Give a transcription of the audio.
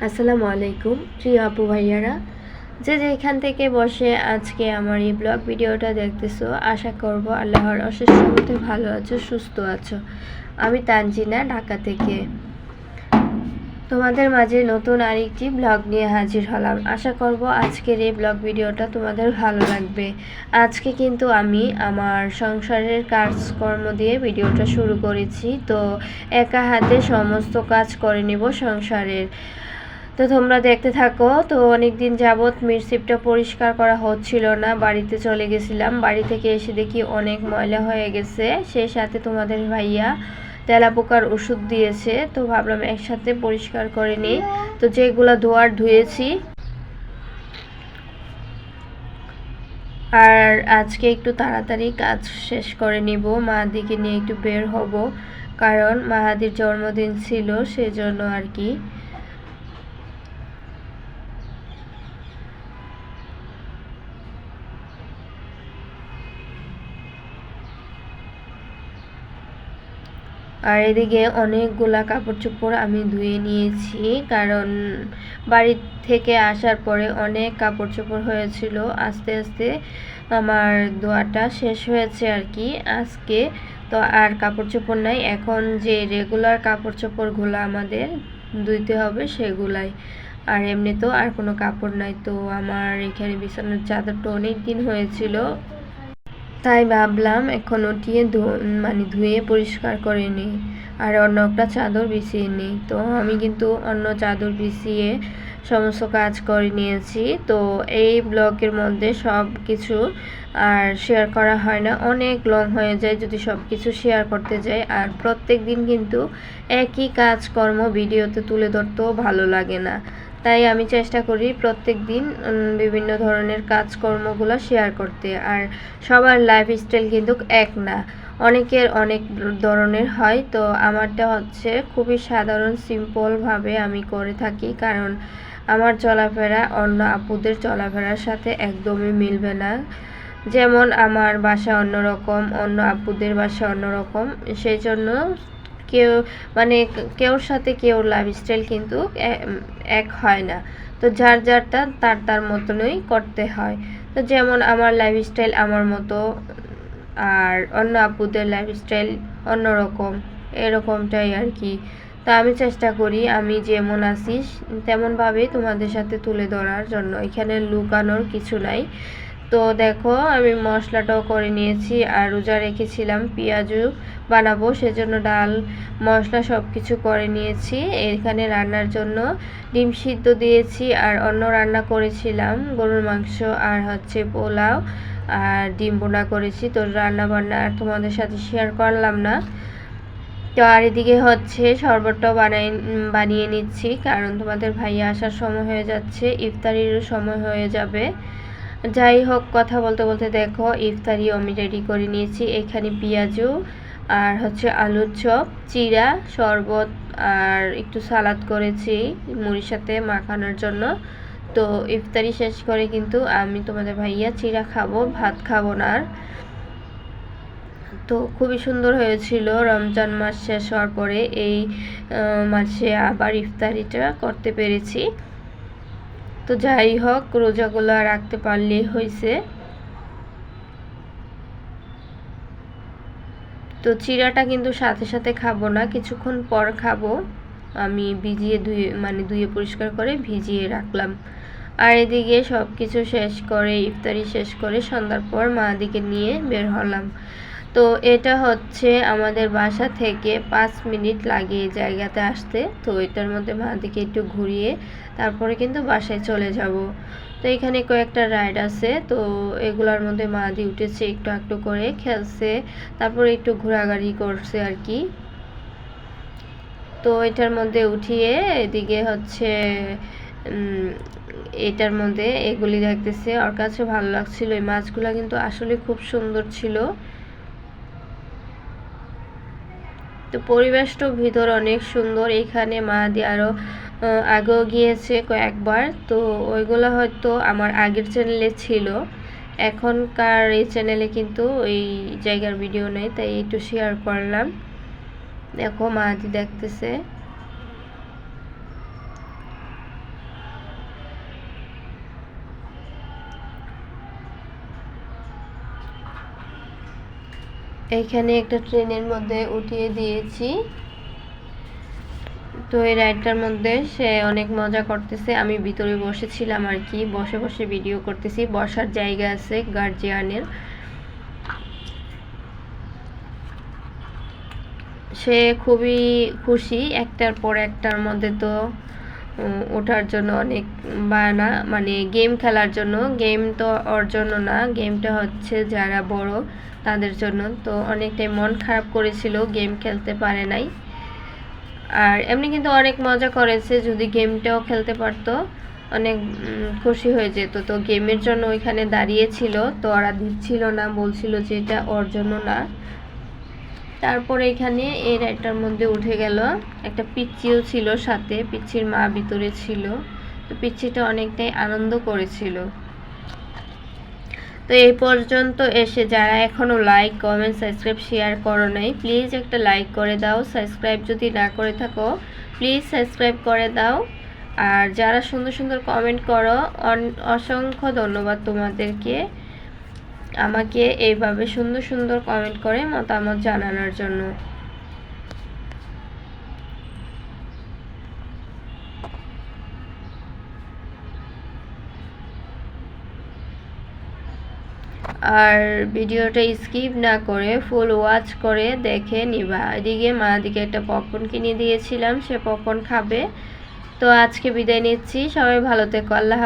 আসসালামু আলাইকুম প্রিয় আপু ভাইয়ারা, যে যেখান থেকে বসে আজকে আমার এই ব্লগ ভিডিওটা দেখতেছো, আশা করব আল্লাহর অশেষ রহমতে ভালো আছো, সুস্থ আছো। আমি তানজিনা, ঢাকা থেকে তোমাদের মাঝে নতুন আরেকটি ব্লগ নিয়ে হাজির হলাম। আশা করব আজকের এই ব্লগ ভিডিওটা তোমাদের ভালো লাগবে। আজকে কিন্তু আমি আমার সংসারের কাজকর্ম দিয়ে ভিডিওটা শুরু করেছি। তো একা হাতে সমস্ত কাজ করে নেব সংসারের। তো তোমরা দেখতে থাকো। তো অনেক দিন যাবৎ মিরসিপটা পরিষ্কার করা হচ্ছিল না, বাড়িতে চলে গেছিলাম। বাড়ি থেকে এসে দেখি অনেক ময়লা হয়ে গেছে, সেই সাথে তোমাদের ভাইয়া তেলাপোকার ওষুধ দিয়েছে। তো ভাবলাম একসাথে পরিষ্কার করে নিই। তো যেগুলো ধোয়ার ধুয়েছি। আর আজকে একটু তাড়াতাড়ি কাজ শেষ করে নিব, মাহাদিকে নিয়ে একটু বের হব, কারণ মাহাদির জন্মদিন ছিল, সেজন্য আর কি। আর এদিকে অনেকগুলা কাপড় চোপড় আমি ধুয়ে নিয়েছি, কারণ বাড়ি থেকে আসার পরে অনেক কাপড় চোপড় হয়েছিল। আস্তে আস্তে আমার ধোয়াটা শেষ হয়েছে আর কি আজকে। তো আর কাপড় চোপড় নাই, এখন যে রেগুলার কাপড় চোপড়গুলো আমাদের ধুইতে হবে সেগুলাই। আর এমনি তো আর কোনো কাপড় নাই। তো আমার এখানে বিছানার চাদরটা অনেক দিন হয়েছিল, তাই ভাবলাম এখন উঠিয়ে ধুয়ে পরিষ্কার করে নিই, আর অন্য একটা চাদর বিছিয়ে নিই। তো আমি কিন্তু অন্য চাদর বিছিয়ে সমস্ত কাজ করে নিয়েছি। তো এই ব্লগের মধ্যে সব কিছু আর শেয়ার করা হয় না, অনেক লং হয়ে যায় যদি সব কিছু শেয়ার করতে যাই। আর প্রত্যেক দিন কিন্তু একই কাজকর্ম ভিডিওতে তুলে ধরতেও ভালো লাগে না, তাই আমি চেষ্টা করি প্রত্যেক দিন বিভিন্ন ধরনের কাজকর্মগুলো শেয়ার করতে। আর সবার লাইফস্টাইল কিন্তু এক না, অনেকের অনেক ধরনের হয়। তো আমারটা হচ্ছে খুবই সাধারণ সিম্পলভাবে আমি করে থাকি, কারণ আমার চলাফেরা অন্য আপুদের চলাফেরার সাথে একদমই মিলবে না। যেমন আমার বাসা অন্যরকম, অন্য আপুদের বাসা অন্যরকম, সেই জন্য কেউ মানে কেউর সাথে কেউর লাইফস্টাইল কিন্তু এক হয় না। তো যার যারটা তার তার মতনই করতে হয়। তো যেমন আমার লাইফস্টাইল আমার মতো, আর অন্য আপুদের লাইফস্টাইল অন্যরকম, এরকমটাই আর কি। তো আমি চেষ্টা করি আমি যেমন আছি তেমনভাবেই তোমাদের সাথে তুলে ধরার জন্য, এখানে লুকানোর কিছু নাই। তো দেখো আমি মশলাটাও করে নিয়েছি, আর রোজা রেখেছিলাম পেঁয়াজু বানাবো, সেজন্য ডাল মশলা সব কিছু করে নিয়েছি। এখানে রান্নার জন্য ডিম সিদ্ধ দিয়েছি, আর অন্য রান্না করেছিলাম গরুর মাংস আর হচ্ছে পোলাও আর ডিম বোনা করেছি। তো রান্না বান্না আর তোমাদের সাথে শেয়ার করলাম না। তো আর এদিকে হচ্ছে শরবতটাও বানিয়ে নিচ্ছি, কারণ তোমাদের ভাইয়া আসার সময় হয়ে যাচ্ছে, ইফতারিরও সময় হয়ে যাবে। যাই হোক, কথা বলতে বলতে দেখো ইফতারিও আমি রেডি করে নিয়েছি। এখানে পেঁয়াজু আর হচ্ছে আলুর চপ, চিড়া, শরবত আর একটু সালাদ করেছি মুড়ির সাথে মাখানোর জন্য। তো ইফতারি শেষ করে কিন্তু আমি তোমাদের ভাইয়া চিড়া খাবো, ভাত খাবো না আর। তো খুবই সুন্দর হয়েছিল, রমজান মাস শেষ হওয়ার পরে এই মাসে আবার ইফতারিটা করতে পেরেছি। তো যাই হোক, রোজাগুলো রাখতে পারলেই হয়েছে। তো চিড়াটা কিন্তু সাথে সাথে খাবো না, কিছুক্ষণ পর খাবো। আমি ভিজিয়ে ধুয়ে পরিষ্কার করে ভিজিয়ে রাখলাম। আর এদিকে সব কিছু শেষ করে ইফতারি শেষ করে সন্ধ্যার পর মাদিকে নিয়ে বের হলাম। তো এটা হচ্ছে আমাদের বাসা থেকে 5 মিনিট লাগে এই জায়গাতে আসতে। তো এটার মধ্যে মাদিকে একটু ঘুরিয়ে তারপরে কিন্তু বাসায় চলে যাব। তো এখানে কয়েকটা রাইড আছে, তো এগুলোর মধ্যে মাদি উঠেছে, একটু একটু করে খেলছে, তারপরে একটু ঘোরাঘুরি করছে আর কি। তো এটার মধ্যে উঠিয়ে এদিকে হচ্ছে এটার মধ্যে এগুলি দেখতেছে, ওর কাছে ভালো লাগছিল। এই মাছগুলো কিন্তু আসলে খুব সুন্দর ছিল। তো পরিবেশটাও ভিতর অনেক সুন্দর। এখানে মাদি আরও আগেও গিয়েছে কয়েকবার। তো ওইগুলো হয়তো আমার আগের চ্যানেলে ছিল, এখনকার এই চ্যানেলে কিন্তু ওই জায়গার ভিডিও নেই, তাই একটু শেয়ার করলাম। দেখো মাদি দেখতেছে। এইখানে একটা ট্রেনের মধ্যে উঠিয়ে দিয়েছি। তো এই রাইডটার মধ্যে সে অনেক মজা করতেছে, আমি ভিতরে বসেছিলাম আর কি, বসে বসে ভিডিও করতেছি। বসার জায়গা আছে গার্জিয়ানের। সে খুবই খুশি, একটার পর একটার মধ্যে তো ওঠার জন্য অনেক বায়না, মানে গেম খেলার জন্য। গেম তো ওর জন্য না, গেমটা হচ্ছে যারা বড় তাদের জন্য। তো অনেকটাই মন খারাপ করেছিল, গেম খেলতে পারে নাই। আর এমনি কিন্তু অনেক মজা করেছে, যদি গেমটাও খেলতে পারতো অনেক খুশি হয়ে যেত। তো গেমের জন্য ওইখানে দাঁড়িয়েছিল, তো ওরা দিচ্ছিল না, বলছিল যে এটা ওর জন্য না। তারপরে এখানে এই রাইডটার মধ্যে উঠে গেল। একটা পিচ্চিও ছিল সাথে, পিচ্চির মা ভিতরে ছিল। তো পিচ্চিটা অনেকটাই আনন্দ করেছিল। তো এই পর্যন্ত এসে যারা এখনও লাইক, কমেন্ট, সাবস্ক্রাইব, শেয়ার করো নাই, প্লিজ একটা লাইক করে দাও। সাবস্ক্রাইব যদি না করে থাকো প্লিজ সাবস্ক্রাইব করে দাও। আর যারা সুন্দর সুন্দর কমেন্ট করো, অসংখ্য ধন্যবাদ তোমাদেরকে, আমাকে এইভাবে সুন্দর সুন্দর কমেন্ট করে মতামত জানানোর জন্য। আর ভিডিওটা স্কিপ না করে ফুল ওয়াচ করে দেখে নিবা। এদিকে মা দিকে একটা পপকর্ন কিনে দিয়েছিলাম, সে পপকর্ন খাবে। তো আজকে বিদায় নিচ্ছি, সবাই ভালো থেকো, আল্লাহ হাফেজ।